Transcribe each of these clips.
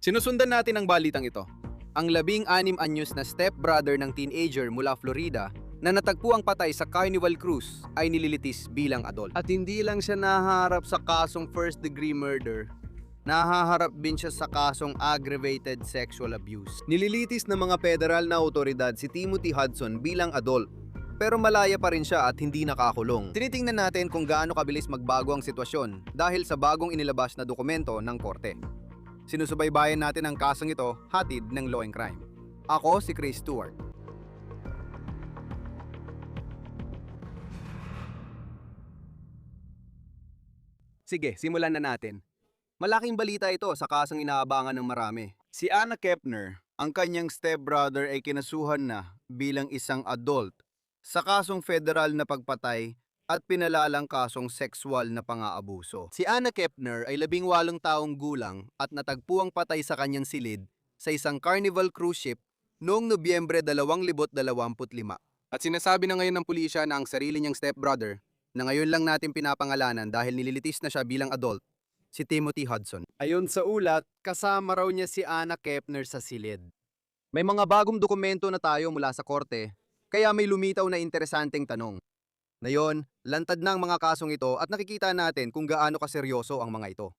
Sinusundan natin ang balitang ito. Ang 16 anyos na stepbrother ng teenager mula Florida na natagpuang patay sa Carnival Cruise ay nililitis bilang adult. At hindi lang siya nahaharap sa kasong first-degree murder, nahaharap din siya sa kasong aggravated sexual abuse. Nililitis ng mga federal na otoridad si Timothy Hudson bilang adult, pero malaya pa rin siya at hindi nakakulong. Tinitingnan natin kung gaano kabilis magbago ang sitwasyon dahil sa bagong inilabas na dokumento ng korte. Sinusubaybayan natin ang kasong ito, hatid ng Law and Crime. Ako si Chris Stewart. Sige, simulan na natin. Malaking balita ito sa kasong inaabangan ng marami. Si Anna Kepner, ang kanyang stepbrother ay kinasuhan na bilang isang adult sa kasong federal na pagpatay at pinalalang kasong sexual na pang-aabuso. Si Anna Kepner ay 18 taong gulang at natagpuang patay sa kanyang silid sa isang Carnival cruise ship noong Nobyembre 2025. At sinasabi na ngayon ng pulisya na ang sarili niyang stepbrother, na ngayon lang natin pinapangalanan dahil nililitis na siya bilang adult, si Timothy Hudson. Ayon sa ulat, kasama raw niya si Anna Kepner sa silid. May mga bagong dokumento na tayo mula sa korte, kaya may lumitaw na interesanteng tanong. Ngayon, lantad na ang mga kasong ito at nakikita natin kung gaano kaseryoso ang mga ito.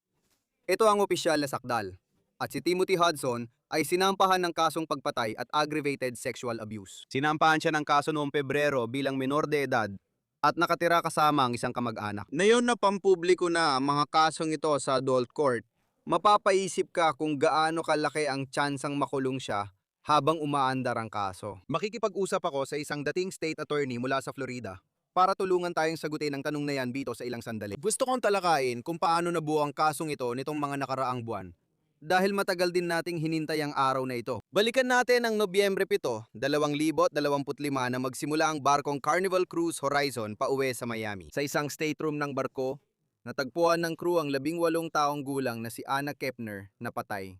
Ito ang opisyal na sakdal, at si Timothy Hudson ay sinampahan ng kasong pagpatay at aggravated sexual abuse. Sinampahan siya ng kaso noong Pebrero bilang menor de edad at nakatira kasama ang isang kamag-anak. Ngayon na pampubliko na ang mga kasong ito sa adult court, mapapaisip ka kung gaano kalaki ang tsansang makulong siya habang umaandar ang kaso. Makikipag-usap ako sa isang dating state attorney mula sa Florida para tulungan tayong sagutin ang tanong na yan dito sa ilang sandali. Gusto kong talakayin kung paano nabuo ang kasong ito nitong mga nakaraang buwan. Dahil matagal din nating hinintay ang araw na ito. Balikan natin ang Nobyembre 7, 2025 na magsimula ang barkong Carnival Cruise Horizon pauwi sa Miami. Sa isang stateroom ng barko, natagpuan ng crew ang 18 taong gulang na si Anna Kepner na patay.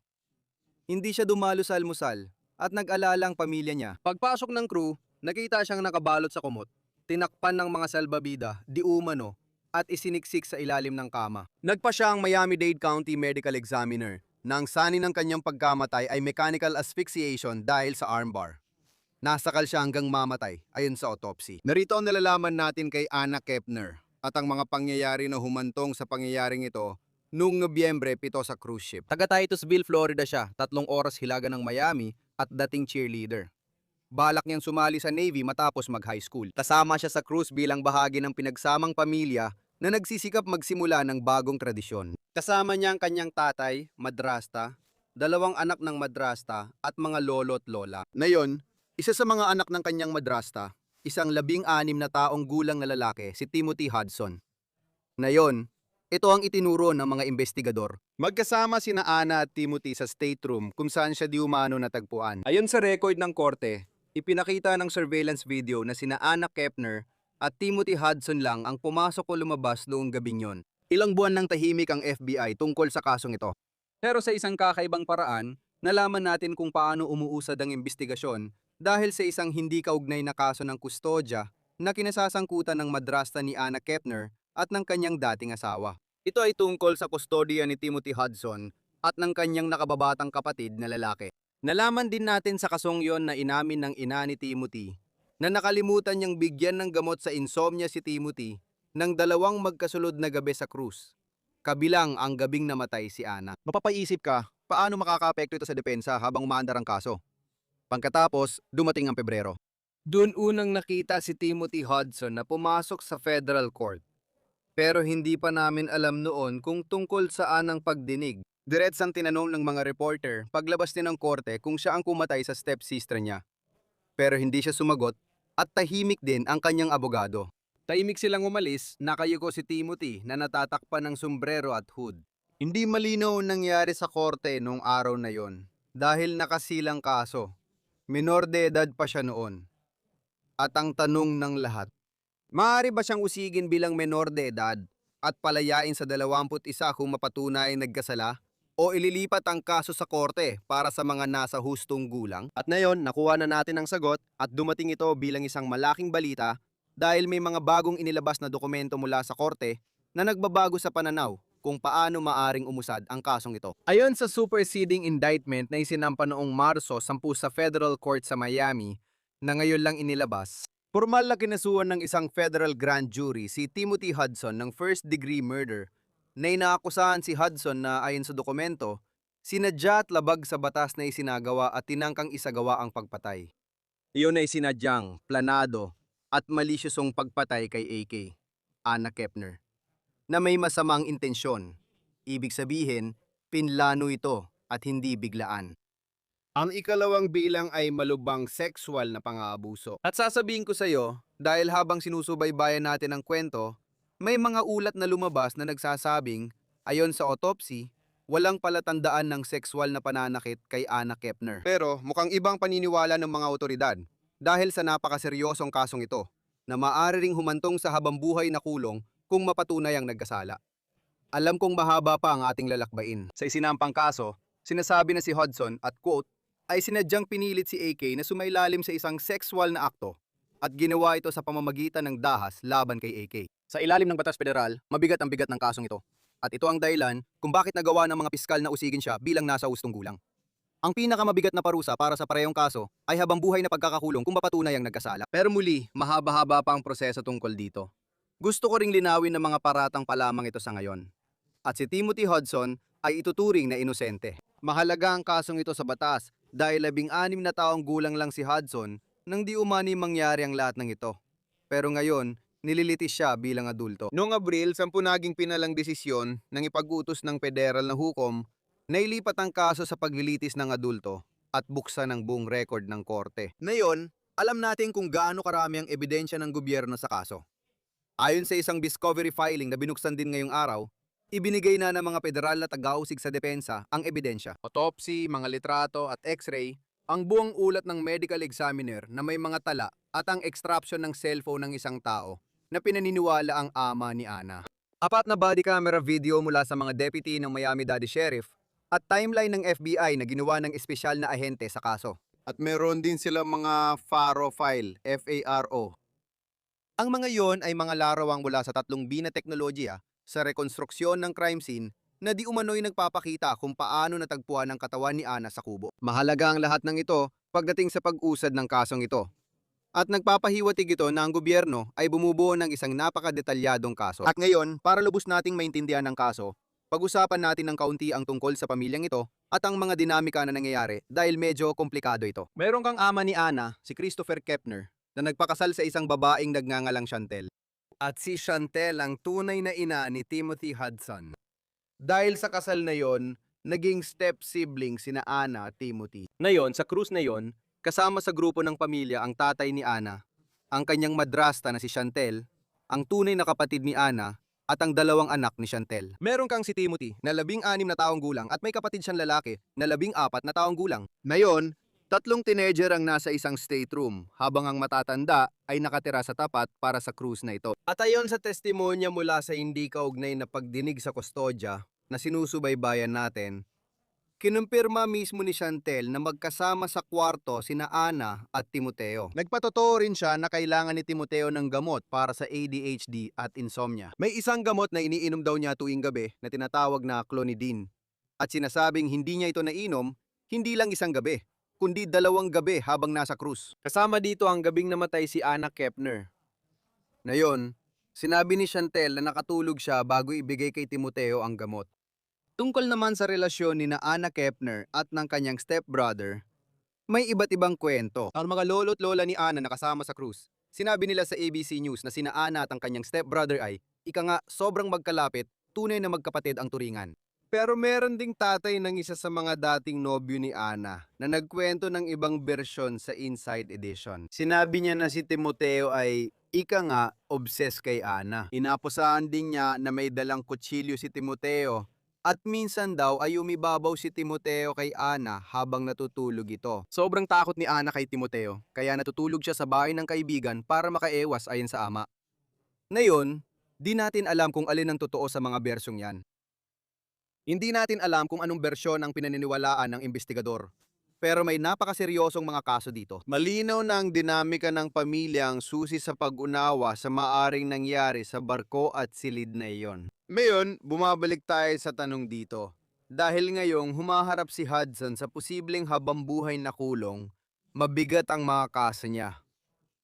Hindi siya dumalo sa almusal at nag-alala ang pamilya niya. Pagpasok ng crew, nakita siyang nakabalot sa kumot, tinakpan ng mga salbabida, di umano, at isiniksik sa ilalim ng kama. Nagpa siya ang Miami-Dade County Medical Examiner na ang sani ng kanyang pagkamatay ay mechanical asphyxiation dahil sa armbar. Nasakal siya hanggang mamatay, ayon sa autopsy. Narito ang nalalaman natin kay Anna Kepner at ang mga pangyayari na humantong sa pangyayaring ito noong Nobyembre 7 sa cruise ship. Taga Titusville, Florida siya, 3 oras hilaga ng Miami at dating cheerleader. Balak niyang sumali sa Navy matapos mag-high school. Kasama siya sa cruise bilang bahagi ng pinagsamang pamilya na nagsisikap magsimula ng bagong tradisyon. Kasama niya ang kanyang tatay, madrasta, 2 anak ng madrasta at mga lolo at lola. Ngayon, isa sa mga anak ng kanyang madrasta, isang 16 na taong gulang na lalaki, si Timothy Hudson. Ngayon, ito ang itinuro ng mga investigador. Magkasama sina Anna at Timothy sa stateroom kung saan siya di umano natagpuan. Ayon sa record ng korte, ipinakita ng surveillance video na sina Anna Kepner at Timothy Hudson lang ang pumasok o lumabas noong gabing yon. Ilang buwan nang tahimik ang FBI tungkol sa kasong ito. Pero sa isang kakaibang paraan, nalaman natin kung paano umuusad ang investigasyon dahil sa isang hindi kaugnay na kaso ng kustodya na kinasasangkutan ng madrasta ni Anna Kepner at ng kanyang dating asawa. Ito ay tungkol sa kustodiya ni Timothy Hudson at ng kanyang nakababatang kapatid na lalaki. Nalaman din natin sa kasong yon na inamin ng ina ni Timothy na nakalimutan niyang bigyan ng gamot sa insomnia si Timothy ng 2 magkasunod na gabi sa cruise. Kabilang ang gabing namatay si Anna. Mapapaisip ka, paano makakaapekto ito sa depensa habang umaandar ang kaso? Pagkatapos, dumating ang Pebrero. Doon unang nakita si Timothy Hudson na pumasok sa federal court. Pero hindi pa namin alam noon kung tungkol saan ang pagdinig. Diretsang tinanong ng mga reporter paglabas din ng korte kung siya ang pumatay sa stepsister niya. Pero hindi siya sumagot at tahimik din ang kanyang abogado. Tahimik silang umalis, nakayuko si Timothy na natatakpan ng sombrero at hood. Hindi malinaw ang nangyari sa korte noong araw na yon dahil nakasilang kaso. Menor de edad pa siya noon. At ang tanong ng lahat, maaari ba siyang usigin bilang menor de edad at palayain sa 21 kung mapatunay nagkasala? O ililipat ang kaso sa korte para sa mga nasa hustong gulang? At ngayon, nakuha na natin ang sagot at dumating ito bilang isang malaking balita dahil may mga bagong inilabas na dokumento mula sa korte na nagbabago sa pananaw kung paano maaring umusad ang kasong ito. Ayon sa superseding indictment na isinampa noong Marso 10 sa Federal Court sa Miami, na ngayon lang inilabas, formal na kinasuhan ng isang federal grand jury si Timothy Hudson ng first-degree murder na inaakusahan si Hudson na ayon sa dokumento, sinadya at labag sa batas na isinagawa at tinangkang isagawa ang pagpatay. Iyon ay sinadyang, planado, at malisyosong pagpatay kay AK, Anna Kepner, na may masamang intensyon. Ibig sabihin, pinlano ito at hindi biglaan. Ang ikalawang bilang ay malubhang sexual na pang-aabuso. At sasabihin ko sa iyo, dahil habang sinusubaybayan natin ang kwento, may mga ulat na lumabas na nagsasabing, ayon sa autopsy, walang palatandaan ng sexual na pananakit kay Anna Kepner. Pero mukhang ibang paniniwala ng mga otoridad dahil sa napakaseryosong kasong ito na maaari ring humantong sa habambuhay na kulong kung mapatunay ang nagkasala. Alam kong mahaba pa ang ating lalakbayin. Sa isinampang kaso, sinasabi na si Hudson at quote, ay sinadyang pinilit si AK na sumailalim sa isang sexual na akto at ginawa ito sa pamamagitan ng dahas laban kay AK. Sa ilalim ng batas federal, mabigat ang bigat ng kasong ito. At ito ang dahilan kung bakit nagawa ng mga piskal na usigin siya bilang nasa hustong gulang. Ang pinakamabigat na parusa para sa parehong kaso ay habambuhay na pagkakakulong kung mapatunay ang nagkasala. Pero muli, mahaba-haba pa ang proseso tungkol dito. Gusto ko ring linawin ng mga paratang pa lamang ito sa ngayon. At si Timothy Hudson ay ituturing na inosente. Mahalaga ang kasong ito sa batas dahil 16 na taong gulang lang si Hudson nang di umani mangyari ang lahat ng ito. Pero ngayon, nililitis siya bilang adulto. Noong Abril, 10 naging pinalang desisyon ng ipag-utos ng federal na hukom na ilipat ang kaso sa paglilitis ng adulto at buksan ang buong record ng korte. Ngayon, alam natin kung gaano karami ang ebidensya ng gobyerno sa kaso. Ayon sa isang discovery filing na binuksan din ngayong araw, ibinigay na ng mga federal na tagausig sa depensa ang ebidensya. Autopsy, mga litrato at x-ray, ang buong ulat ng medical examiner na may mga tala at ang extraction ng cellphone ng isang tao na pinaniniwala ang ama ni Anna. 4 na body camera video mula sa mga deputy ng Miami-Dade Sheriff at timeline ng FBI na ginawa ng espesyal na ahente sa kaso. At meron din silang mga FARO file, FARO. Ang mga yon ay mga larawang mula sa 3B na teknolohiya sa rekonstruksyon ng crime scene na di umano'y nagpapakita kung paano natagpuan ang katawan ni Anna sa kubo. Mahalaga ang lahat ng ito pagdating sa pag-usad ng kasong ito. At nagpapahiwatig ito na ang gobyerno ay bumubuo ng isang napakadetalyadong kaso. At ngayon, para lubos nating maintindihan ang kaso, pag-usapan natin ng kaunti ang tungkol sa pamilyang ito at ang mga dinamika na nangyayari dahil medyo komplikado ito. Meron kang ama ni Anna, si Christopher Kepner, na nagpakasal sa isang babaeng nagngangalang Chantel. At si Chantel ang tunay na ina ni Timothy Hudson. Dahil sa kasal na yon, naging step-sibling sina Anna at Timothy. Ngayon, sa cruise na yon, kasama sa grupo ng pamilya ang tatay ni Anna, ang kanyang madrasta na si Chantel, ang tunay na kapatid ni Anna, at ang 2 anak ni Chantel. Meron kang si Timothy na 16 na taong gulang at may kapatid siyang lalaki na 14 na taong gulang. Ngayon, 3 teenager ang nasa isang stateroom habang ang matatanda ay nakatira sa tapat para sa cruise na ito. At ayon sa testimonya mula sa hindi kaugnay na pagdinig sa kustodya na sinusubaybayan natin, kinumpirma mismo ni Chantel na magkasama sa kwarto sina Anna at Timoteo. Nagpatotoo rin siya na kailangan ni Timoteo ng gamot para sa ADHD at insomnia. May isang gamot na iniinom daw niya tuwing gabi na tinatawag na clonidine. At sinasabing hindi niya ito nainom, hindi lang isang gabi, kundi 2 gabi habang nasa cruise. Kasama dito ang gabing namatay si Anna Kepner. Ngayon, sinabi ni Chantel na nakatulog siya bago ibigay kay Timoteo ang gamot. Tungkol naman sa relasyon ni na Anna Kepner at ng kanyang stepbrother, may iba't ibang kwento. Ang mga lolo't lola ni Anna na kasama sa cruise, sinabi nila sa ABC News na sina Anna at ang kanyang stepbrother ay, ika nga, sobrang magkalapit, tunay na magkapatid ang turingan. Pero meron ding tatay ng isa sa mga dating nobyo ni Anna na nagkwento ng ibang bersyon sa Inside Edition. Sinabi niya na si Timoteo ay, ika nga, obsessed kay Anna. Inapusahan din niya na may dalang kutsilyo si Timoteo at minsan daw ay umibabaw si Timoteo kay Anna habang natutulog ito. Sobrang takot ni Anna kay Timoteo kaya natutulog siya sa bahay ng kaibigan para makaewas ayon sa ama. Ngayon, di natin alam kung alin ang totoo sa mga bersyong yan. Hindi natin alam kung anong bersyon ang pinaniniwalaan ng investigador. pero may napakaseryosong mga kaso dito. Malinaw na ang dinamika ng pamilya ang susi sa pag-unawa sa maaring nangyari sa barko at silid na iyon. Ngayon, bumabalik tayo sa tanong dito. Dahil ngayong humaharap si Hudson sa posibleng habambuhay na kulong, mabigat ang mga kaso niya.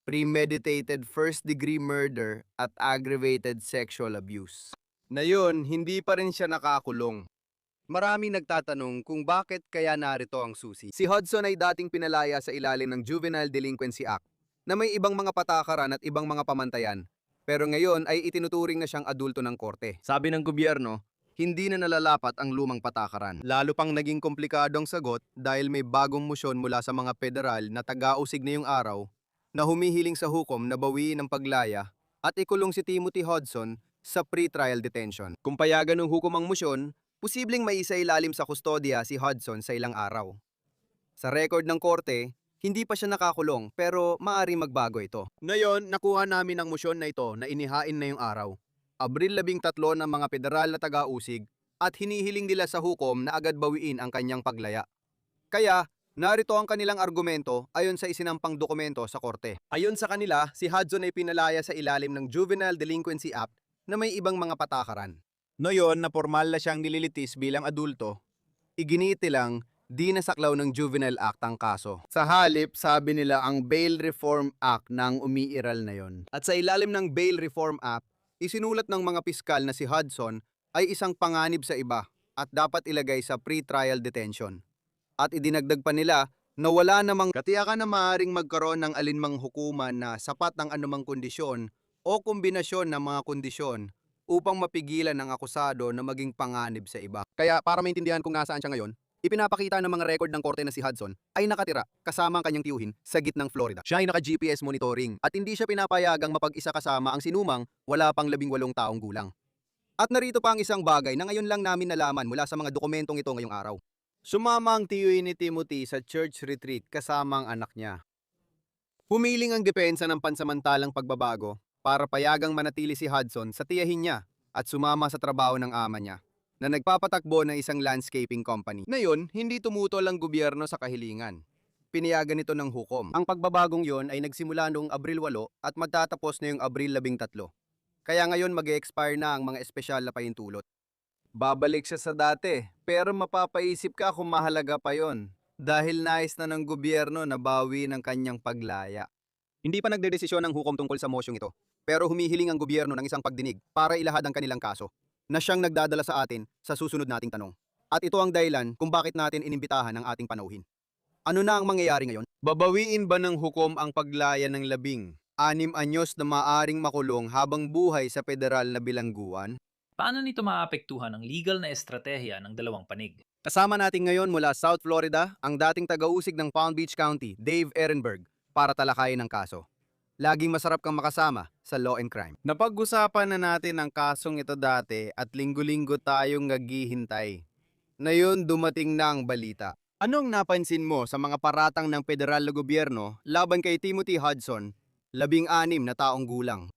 Premeditated first-degree murder at aggravated sexual abuse. Na yun, hindi pa rin siya nakakulong. Maraming nagtatanong kung bakit kaya narito ang susi. Si Hudson ay dating pinalaya sa ilalim ng Juvenile Delinquency Act na may ibang mga patakaran at ibang mga pamantayan, pero ngayon ay itinuturing na siyang adulto ng korte. Sabi ng gobyerno, hindi na nalalapat ang lumang patakaran. Lalo pang naging komplikado ang sagot dahil may bagong motion mula sa mga federal na taga-usig ngayong araw na humihiling sa hukom na bawiin ang paglaya at ikulong si Timothy Hudson sa pre-trial detention. Kung payagan ng hukom ang motion, posibleng maisailalim sa kustodya si Hudson sa ilang araw. Sa record ng korte, hindi pa siya nakakulong pero maaaring magbago ito. Ngayon, nakuha namin ang motion na ito na inihain na yung araw. Abril 13 ng mga federal na taga-usig at hinihiling nila sa hukom na agad bawiin ang kanyang paglaya. Kaya, narito ang kanilang argumento ayon sa isinampang dokumento sa korte. Ayon sa kanila, si Hudson ay pinalaya sa ilalim ng Juvenile Delinquency Act na may ibang mga patakaran. Noyon na formal na siyang nililitis bilang adulto, iginiit nilang di nasaklaw ng Juvenile Act ang kaso. Sa halip, sabi nila ang Bail Reform Act na ang umiiral na yon. At sa ilalim ng Bail Reform Act, isinulat ng mga piskal na si Hudson ay isang panganib sa iba at dapat ilagay sa pre-trial detention. At idinagdag pa nila na wala namang katiyakan na maaaring magkaroon ng alinmang hukuman na sapat ng anumang kondisyon o kombinasyon ng mga kondisyon upang mapigilan ng akusado na maging panganib sa iba. Kaya para maintindihan kung nasaan siya ngayon, ipinapakita ng mga record ng korte na si Hudson ay nakatira kasama ang kanyang tiyuhin sa gitnang Florida. Siya ay naka-GPS monitoring at hindi siya pinapayagang mapag-isa kasama ang sinumang wala pang 18 taong gulang. At narito pa ang isang bagay na ngayon lang namin nalaman mula sa mga dokumentong ito ngayong araw. Sumama ang tiyuhin ni Timothy sa church retreat kasama ang anak niya. Humiling ang depensa ng pansamantalang pagbabago para payagang manatili si Hudson sa tiyahin niya at sumama sa trabaho ng ama niya na nagpapatakbo ng isang landscaping company. Ngayon, hindi tumutol ang gobyerno sa kahilingan. Pinayagan ito ng hukom. Ang pagbabagong yon ay nagsimula noong Abril 8 at magtatapos na yung Abril 13. Kaya ngayon mag-e-expire na ang mga espesyal na pahintulot. Babalik siya sa dati, pero mapapaisip ka kung mahalaga pa yon dahil nais na ng gobyerno na bawi ng kanyang paglaya. Hindi pa nagdedesisyon ang hukom tungkol sa mosyong ito, pero humihiling ang gobyerno ng isang pagdinig para ilahad ang kanilang kaso, na siyang nagdadala sa atin sa susunod nating tanong. At ito ang dahilan kung bakit natin inimbitahan ang ating panauhin. Ano na ang mangyayari ngayon? Babawiin ba ng hukom ang paglaya ng 16 anyos na maaring makulong habang buhay sa federal na bilangguan? Paano nito maapektuhan ang legal na estratehiya ng dalawang panig? Kasama natin ngayon mula South Florida ang dating taga-usig ng Palm Beach County, Dave Ehrenberg, para talakayin ang kaso. Laging masarap kang makasama sa Law and Crime. Napag-usapan na natin ang kasong ito dati at linggo-linggo tayong naghihintay. Ngayon dumating na ang balita. Anong napansin mo sa mga paratang ng federal na gobyerno laban kay Timothy Hudson, 16 na taong gulang?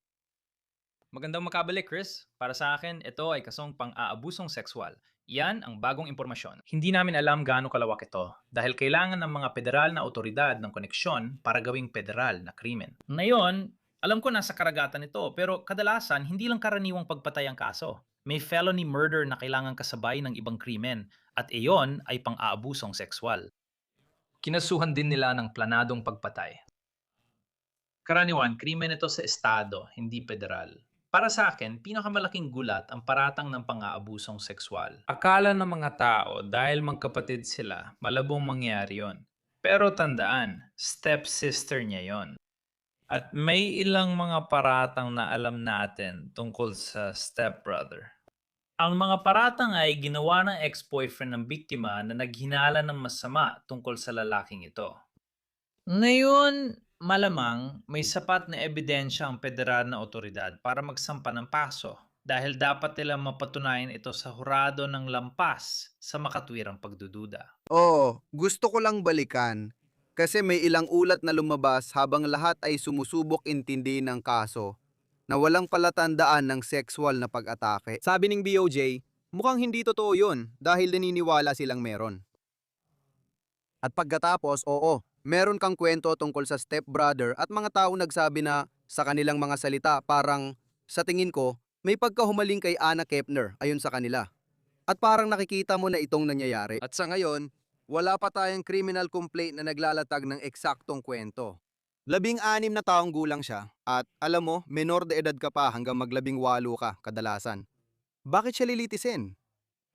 Magandang makabalik, Chris. Para sa akin, ito ay kasong pang-aabusong sexual. Yan ang bagong impormasyon. Hindi namin alam gaano kalawak ito dahil kailangan ng mga federal na otoridad ng koneksyon para gawing federal na krimen. Ngayon, alam ko nasa karagatan ito pero kadalasan hindi lang karaniwang pagpatay ang kaso. May felony murder na kailangan kasabay ng ibang krimen at iyon ay pang-aabusong sexual. Kinasuhan din nila ng planadong pagpatay. Karaniwan, krimen ito sa estado, hindi federal. Para sa akin, pinakamalaking gulat ang paratang ng pang-aabusong sexual. Akala ng mga tao dahil magkapatid sila, malabong mangyari yon. Pero tandaan, stepsister niya yon. At may ilang mga paratang na alam natin tungkol sa stepbrother. Ang mga paratang ay ginawa ng ex-boyfriend ng biktima na naghinala ng masama tungkol sa lalaking ito. Ngayon, malamang may sapat na ebidensya ang federal na otoridad para magsampa ng paso dahil dapat nilang mapatunayan ito sa hurado ng lampas sa makatwirang pagdududa. Oo, gusto ko lang balikan kasi may ilang ulat na lumabas habang lahat ay sumusubok intindihin ng kaso na walang palatandaan ng sexual na pag-atake. Sabi ng BOJ, mukhang hindi totoo yun dahil naniniwala silang meron. At pagkatapos, oo, meron kang kwento tungkol sa stepbrother at mga taong nagsabi na sa kanilang mga salita parang, sa tingin ko, may pagkahumaling kay Anna Kepner ayon sa kanila. At parang nakikita mo na itong nangyayari. At sa ngayon, wala pa tayong criminal complaint na naglalatag ng eksaktong kwento. 16 na taong gulang siya at alam mo, menor de edad ka pa hanggang mag-18 ka kadalasan. Bakit siya lilitisin?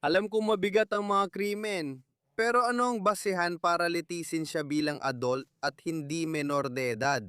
Alam kong mabigat ang mga krimen, pero ano ang basehan para litisin siya bilang adult at hindi menor de edad?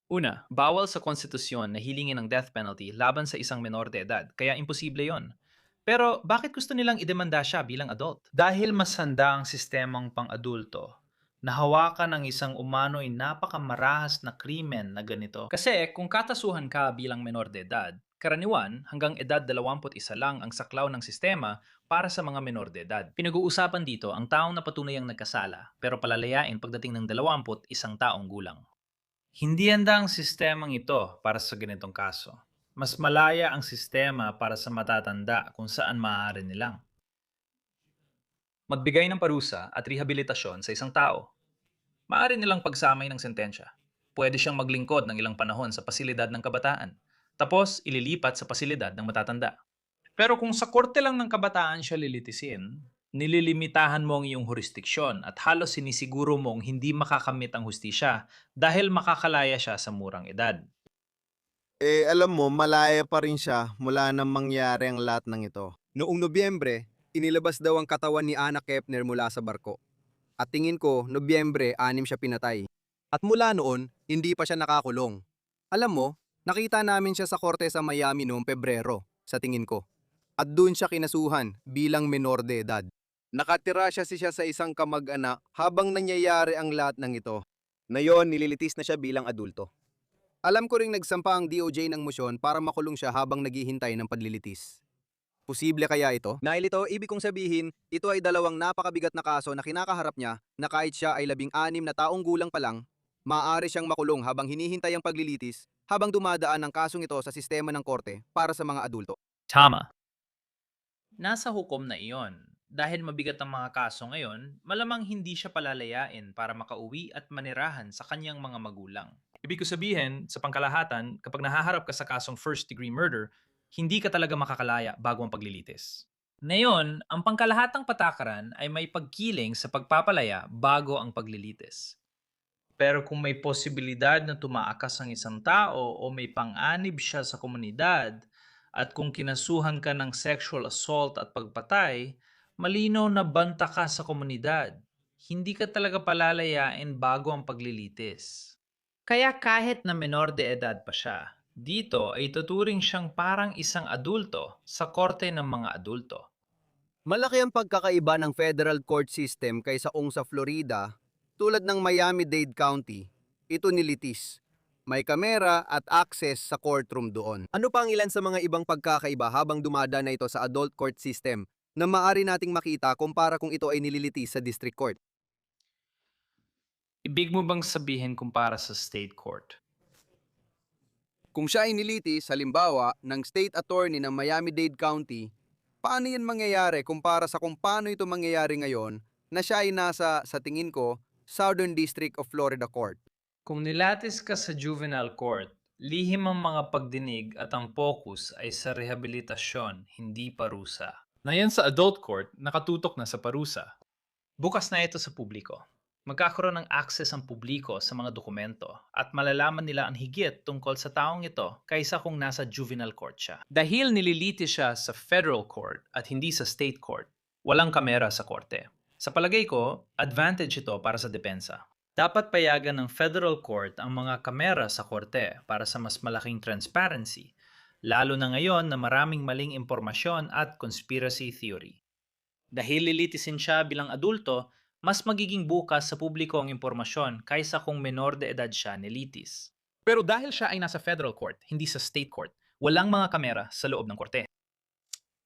Una, bawal sa konstitusyon na hilingin ang death penalty laban sa isang menor de edad, kaya imposible yon. Pero bakit gusto nilang idemanda siya bilang adult? Dahil mas handa ang sistemang pang-adulto na hawakan ng isang umano'y napakamarahas na krimen na ganito. Kasi kung katasuhan ka bilang menor de edad, karaniwan hanggang edad 21 lang ang saklaw ng sistema para sa mga menor de edad. Pinag-uusapan dito ang taong napatunayang nagkasala pero palalayain pagdating ng 21 taong gulang. Hindi handa ang sistemang ito para sa ganitong kaso. Mas malaya ang sistema para sa matatanda kung saan maaari nilang magbigay ng parusa at rehabilitasyon sa isang tao. Maaari nilang pagsamay ng sentensya. Pwede siyang maglingkod ng ilang panahon sa pasilidad ng kabataan, tapos ililipat sa pasilidad ng matatanda. Pero kung sa korte lang ng kabataan siya lilitisin, nililimitahan mo ang iyong jurisdiksyon at halos sinisiguro mong hindi makakamit ang hustisya dahil makakalaya siya sa murang edad. Alam mo, malaya pa rin siya mula nang mangyari ang lahat ng ito. Noong Nobyembre, inilabas daw ang katawan ni Anna Kepner mula sa barko. At tingin ko, Nobyembre, 6 siya pinatay. At mula noon, hindi pa siya nakakulong. Alam mo, nakita namin siya sa korte sa Miami noong Pebrero, sa tingin ko. At doon siya kinasuhan bilang menor de edad. Nakatira siya sa isang kamag-anak habang nangyayari ang lahat ng ito. Ngayon, nililitis na siya bilang adulto. Alam ko ring nagsampa ang DOJ ng motion para makulong siya habang naghihintay ng paglilitis. Posible kaya ito? Dahil ito, ibig kong sabihin, ito ay dalawang napakabigat na kaso na kinakaharap niya na kahit siya ay 16 na taong gulang pa lang, maaari siyang makulong habang hinihintay ang paglilitis habang dumadaan ang kasong ito sa sistema ng korte para sa mga adulto. Tama. Nasa hukom na iyon. Dahil mabigat ang mga kaso ngayon, malamang hindi siya palalayain para makauwi at manirahan sa kanyang mga magulang. Ibig ko sabihin, sa pangkalahatan, kapag nahaharap ka sa kasong first-degree murder, hindi ka talaga makakalaya bago ang paglilitis. Ngayon, ang pangkalahatang patakaran ay may pagkiling sa pagpapalaya bago ang paglilitis. Pero kung may posibilidad na tumaakas ang isang tao o may pang-anib siya sa komunidad at kung kinasuhan ka ng sexual assault at pagpatay, malinaw na banta ka sa komunidad. Hindi ka talaga palalayain bago ang paglilitis. Kaya kahit na menor de edad pa siya, dito ay tuturing siyang parang isang adulto sa korte ng mga adulto. Malaki ang pagkakaiba ng federal court system kaysa sa Florida, tulad ng Miami-Dade County. Ito nilitis. May kamera at access sa courtroom doon. Ano pa ang ilan sa mga ibang pagkakaiba habang dumadaan na ito sa adult court system na maaari nating makita kumpara kung ito ay nililitis sa district court? Ibig mo bang sabihin kumpara sa state court? Kung siya ay nilitis, halimbawa, ng state attorney ng Miami-Dade County, paano yan mangyayari kumpara sa kung paano ito mangyayari ngayon na siya ay nasa, sa tingin ko, Southern District of Florida Court? Kung nilatis ka sa juvenile court, lihim ang mga pagdinig at ang focus ay sa rehabilitasyon, hindi parusa. Ngayon sa adult court, nakatutok na sa parusa. Bukas na ito sa publiko. Magkakaroon ng access ang publiko sa mga dokumento at malalaman nila ang higit tungkol sa taong ito kaysa kung nasa juvenile court siya. Dahil nililitis siya sa federal court at hindi sa state court, walang kamera sa korte. Sa palagay ko, advantage ito para sa depensa. Dapat payagan ng federal court ang mga kamera sa korte para sa mas malaking transparency, lalo na ngayon na maraming maling impormasyon at conspiracy theory. Dahil lilitisin siya bilang adulto, mas magiging bukas sa publiko ang impormasyon kaysa kung menor de edad siya nilitis. Pero dahil siya ay nasa federal court, hindi sa state court, walang mga kamera sa loob ng korte.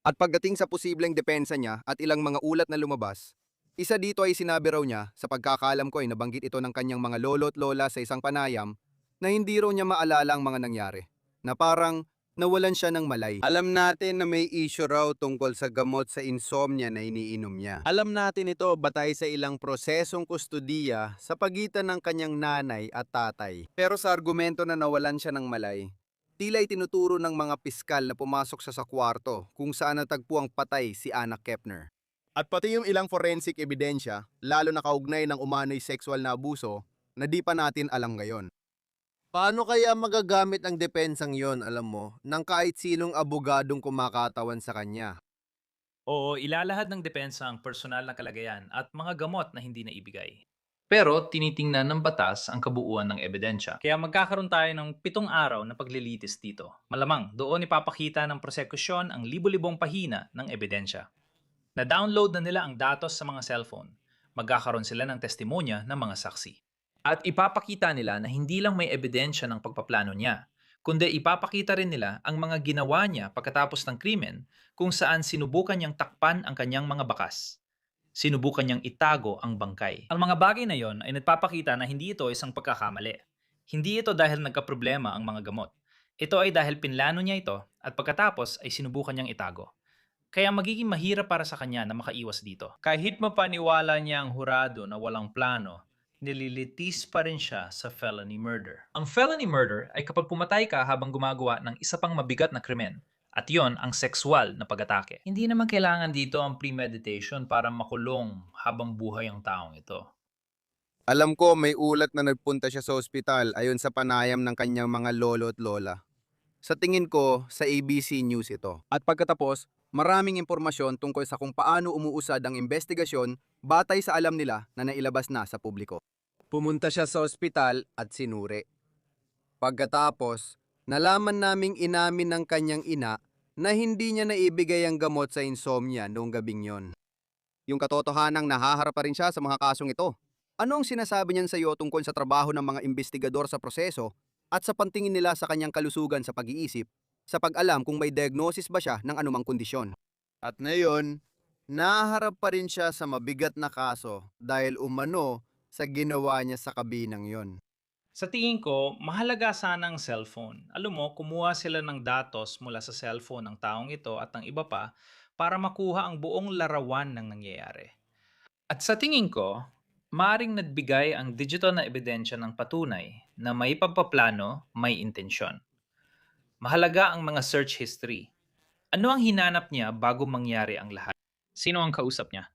At pagdating sa posibleng depensa niya at ilang mga ulat na lumabas, isa dito ay sinabi raw niya, sa pagkakaalam ko ay nabanggit ito ng kanyang mga lolo at lola sa isang panayam, na hindi raw niya maalala ang mga nangyari. Na parang nawalan siya ng malay. Alam natin na may issue raw tungkol sa gamot sa insomnia na iniinom niya. Alam natin ito batay sa ilang prosesong kustudiya sa pagitan ng kanyang nanay at tatay. Pero sa argumento na nawalan siya ng malay, tila itinuturo ng mga piskal na pumasok siya sa kwarto kung saan natagpuang patay si Anna Kepner. At pati yung ilang forensic ebidensya, lalo na kaugnay ng umano'y sexual na abuso, na di pa natin alam ngayon. Paano kaya magagamit ang depensang yon, alam mo, ng kahit sinong abogadong kumakatawan sa kanya? Oo, ilalahad ng depensa ang personal na kalagayan at mga gamot na hindi na ibigay. Pero tinitingnan ng batas ang kabuuan ng ebidensya. Kaya magkakaroon tayo ng 7 araw na paglilitis dito. Malamang doon ipapakita ng prosekusyon ang libo-libong pahina ng ebidensya. Na-download na nila ang datos sa mga cellphone. Magkakaroon sila ng testimonya ng mga saksi. At ipapakita nila na hindi lang may ebidensya ng pagpaplano niya, kundi ipapakita rin nila ang mga ginawa niya pagkatapos ng krimen kung saan sinubukan niyang takpan ang kanyang mga bakas. Sinubukan niyang itago ang bangkay. Ang mga bagay na yon ay nagpapakita na hindi ito isang pagkakamali. Hindi ito dahil nagkaproblema ang mga gamot. Ito ay dahil pinlano niya ito at pagkatapos ay sinubukan niyang itago. Kaya magiging mahirap para sa kanya na makaiwas dito. Kahit mapaniwala niya ang hurado na walang plano, nililitis pa rin siya sa felony murder. Ang felony murder ay kapag pumatay ka habang gumagawa ng isa pang mabigat na krimen. At yon ang sexual na pag-atake. Hindi naman kailangan dito ang premeditation para makulong habang buhay ang taong ito. Alam ko may ulat na nagpunta siya sa ospital ayon sa panayam ng kanyang mga lolo at lola. Sa tingin ko, sa ABC News ito. At pagkatapos, maraming impormasyon tungkol sa kung paano umuusad ang investigasyon batay sa alam nila na nailabas na sa publiko. Pumunta siya sa ospital at sinuri. Pagkatapos, nalaman naming inamin ng kanyang ina na hindi niya naibigay ang gamot sa insomnia noong gabing yon. Yung katotohanang nahaharap pa rin siya sa mga kasong ito. Ano ang sinasabi niyan sa iyo tungkol sa trabaho ng mga investigador sa proseso at sa pantingin nila sa kanyang kalusugan sa pag-iisip, sa pag-alam kung may diagnosis ba siya ng anumang kondisyon? At ngayon, naharap pa rin siya sa mabigat na kaso dahil umano sa ginawa niya sa kabinang yon. Sa tingin ko, mahalaga sana ang cellphone. Alam mo, kumuha sila ng datos mula sa cellphone ng taong ito at ng iba pa para makuha ang buong larawan ng nangyayari. At sa tingin ko, maring nagbigay ang digital na ebidensya ng patunay na may pagpaplano, may intensyon. Mahalaga ang mga search history. Ano ang hinanap niya bago mangyari ang lahat? Sino ang kausap niya?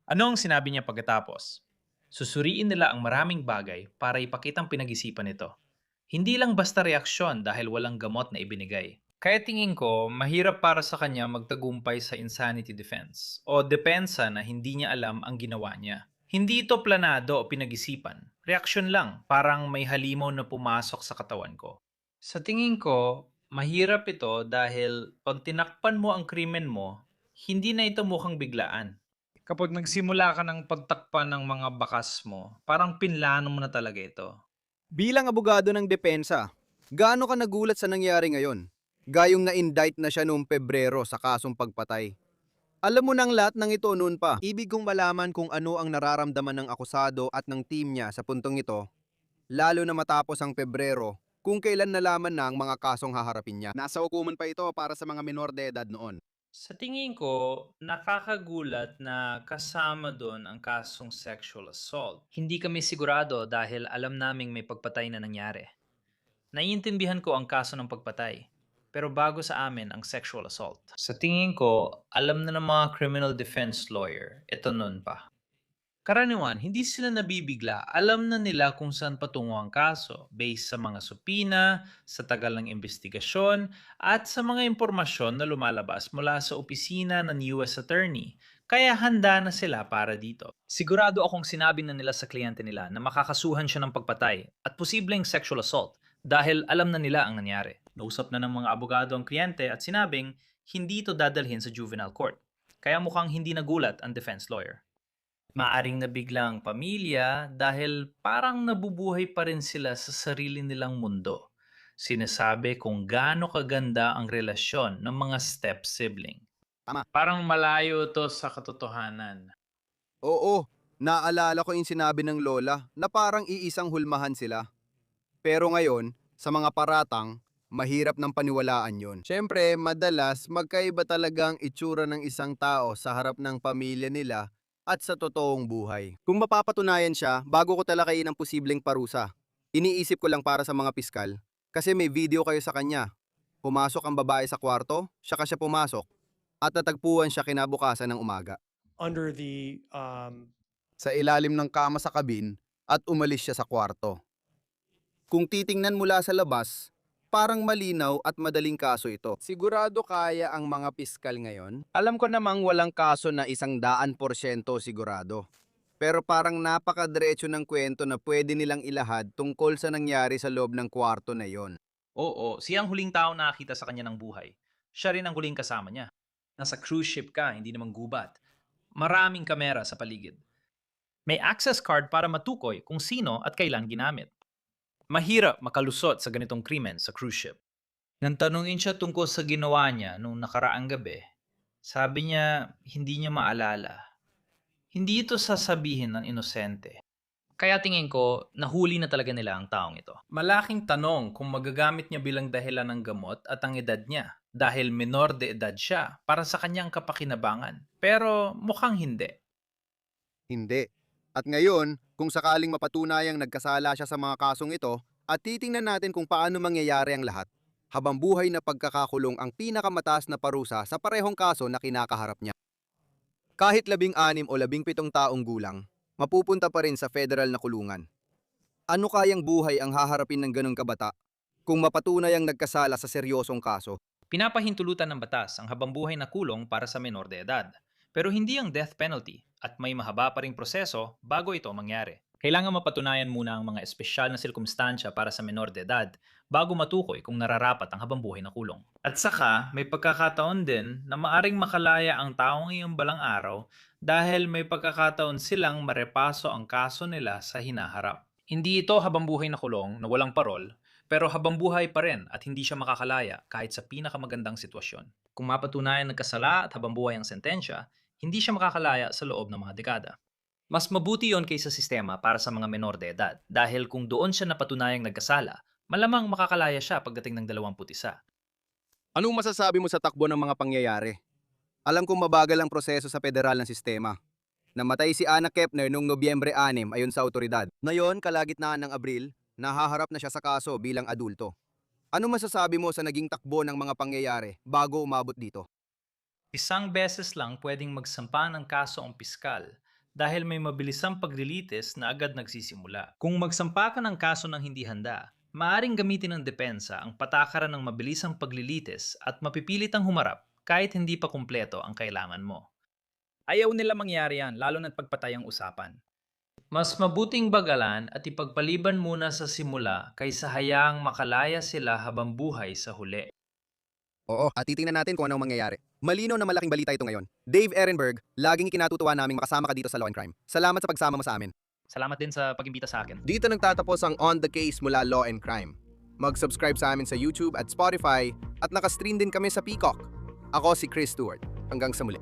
Ano ang sinabi niya pagkatapos? Susuriin nila ang maraming bagay para ipakitang pinag-isipan nito. Hindi lang basta reaksyon dahil walang gamot na ibinigay. Kaya tingin ko, mahirap para sa kanya magtagumpay sa insanity defense o depensa na hindi niya alam ang ginawa niya. Hindi ito planado o pinag-isipan. Reaksyon lang, parang may halimaw na pumasok sa katawan ko. Sa tingin ko, mahirap ito dahil pag tinakpan mo ang krimen mo, hindi na ito mukhang biglaan. Kapag nagsimula ka ng pagtakpan ng mga bakas mo, parang pinlano mo na talaga ito. Bilang abogado ng depensa, gaano ka nagulat sa nangyari ngayon? Gayong na-indict na siya noong Pebrero sa kasong pagpatay. Alam mo nang lahat ng ito noon pa. Ibig kong malaman kung ano ang nararamdaman ng akusado at ng team niya sa puntong ito, lalo na matapos ang Pebrero, kung kailan nalaman na ang mga kasong haharapin niya. Nasa hukuman pa ito para sa mga minor de edad noon. Sa tingin ko, nakakagulat na kasama doon ang kasong sexual assault. Hindi kami sigurado dahil alam naming may pagpatay na nangyari. Naiintindihan ko ang kaso ng pagpatay, pero bago sa amin ang sexual assault. Sa tingin ko, alam na ng mga criminal defense lawyer, ito noon pa. Karaniwan, hindi sila nabibigla. Alam na nila kung saan patungo ang kaso based sa mga supina, sa tagal ng investigasyon, at sa mga impormasyon na lumalabas mula sa opisina ng US Attorney. Kaya handa na sila para dito. Sigurado akong sinabi na nila sa kliyente nila na makakasuhan siya ng pagpatay at posibleng sexual assault dahil alam na nila ang nangyari. Nausap na ng mga abogado ang kliyente at sinabing hindi ito dadalhin sa juvenile court. Kaya mukhang hindi nagulat ang defense lawyer. Maaring nabigla ang pamilya dahil parang nabubuhay pa rin sila sa sarili nilang mundo. Sinasabi kung gaano kaganda ang relasyon ng mga step-sibling. Tama. Parang malayo to sa katotohanan. Oo, naalala ko yung sinabi ng lola na parang iisang hulmahan sila. Pero ngayon, sa mga paratang, Mahirap ng paniwalaan yon. Siyempre, madalas magkaiba talaga ang itsura ng isang tao sa harap ng pamilya nila at sa totoong buhay. Kung mapapatunayan siya, bago ko talakayin ang posibleng parusa, iniisip ko lang para sa mga piskal, kasi may video kayo sa kanya. Pumasok ang babae sa kwarto, siya pumasok, at natagpuan siya kinabukasan ng umaga. under the Sa ilalim ng kama sa kabin at umalis siya sa kwarto. Kung titingnan mula sa labas, parang malinaw at madaling kaso ito. Sigurado kaya ang mga piskal ngayon? Alam ko namang walang kaso na 100% sigurado. Pero parang napakadiretso ng kwento na pwede nilang ilahad tungkol sa nangyari sa loob ng kwarto na yon. Oo, siya ang huling tao na nakita sa kanya ng buhay. Siya rin ang huling kasama niya. Nasa cruise ship ka, hindi naman gubat. Maraming kamera sa paligid. May access card para matukoy kung sino at kailan ginamit. Mahirap makalusot sa ganitong krimen sa cruise ship. Nang tanungin siya tungkol sa ginawa niya nung nakaraang gabi, sabi niya hindi niya maalala. Hindi ito sasabihin ng inosente. Kaya tingin ko, nahuli na talaga nila ang taong ito. Malaking tanong kung magagamit niya bilang dahilan ng gamot at ang edad niya. Dahil menor de edad siya para sa kanyang kapakinabangan. Pero mukhang hindi. Hindi. At ngayon, kung sakaling mapatunayang nagkasala siya sa mga kasong ito, at titingnan natin kung paano mangyayari ang lahat, habang buhay na pagkakakulong ang pinakamataas na parusa sa parehong kaso na kinakaharap niya. Kahit 16 o 17 taong gulang, mapupunta pa rin sa federal na kulungan. Ano kayang buhay ang haharapin ng ganong kabata kung mapatunayang nagkasala sa seryosong kaso? Pinapahintulutan ng batas ang habambuhay na kulong para sa menor de edad. Pero hindi ang death penalty at may mahaba pa ring proseso bago ito mangyari. Kailangan mapatunayan muna ang mga espesyal na sirkumstansya para sa menor de edad bago matukoy kung nararapat ang habambuhay na kulong. At saka, may pagkakataon din na maaring makalaya ang taong iyong balang araw dahil may pagkakataon silang marepaso ang kaso nila sa hinaharap. Hindi ito habambuhay na kulong na walang parol, pero habambuhay pa rin at hindi siya makakalaya kahit sa pinakamagandang sitwasyon. Kung mapatunayan nagkasala at habambuhay ang sentensya, hindi siya makakalaya sa loob ng mga dekada. Mas mabuti yon kaysa sistema para sa mga menor de edad dahil kung doon siya napatunayang nagkasala, malamang makakalaya siya pagdating ng 21. Anong masasabi mo sa takbo ng mga pangyayari? Alam kong mabagal ang proseso sa federal na sistema. Namatay si Anna Kepner noong Nobyembre 6 ayon sa otoridad. Ngayon, kalagitnaan ng Abril, nahaharap na siya sa kaso bilang adulto. Ano masasabi mo sa naging takbo ng mga pangyayari bago umabot dito? Isang beses lang pwedeng magsampa ng kaso ang piskal dahil may mabilisang paglilitis na agad nagsisimula. Kung magsampa ka ng kaso ng hindi handa, maaring gamitin ng depensa ang patakaran ng mabilisang paglilitis at mapipilit ang humarap kahit hindi pa kumpleto ang kailangan mo. Ayaw nila mangyari yan, lalo na't pagpatay ang usapan. Mas mabuting bagalan at ipagpaliban muna sa simula kaysa hayaang makalaya sila habang buhay sa huli. Oo, at titingnan natin kung anong mangyayari. Malino na malaking balita ito ngayon. Dave Ehrenberg, laging ikinatutuwa naming makasama ka dito sa Law and Crime. Salamat sa pagsama mo sa amin. Salamat din sa pag-imbita sa akin. Dito nagtatapos ang On The Case mula Law and Crime. Mag-subscribe sa amin sa YouTube at Spotify at nakastream din kami sa Peacock. Ako si Chris Stewart. Hanggang sa muli.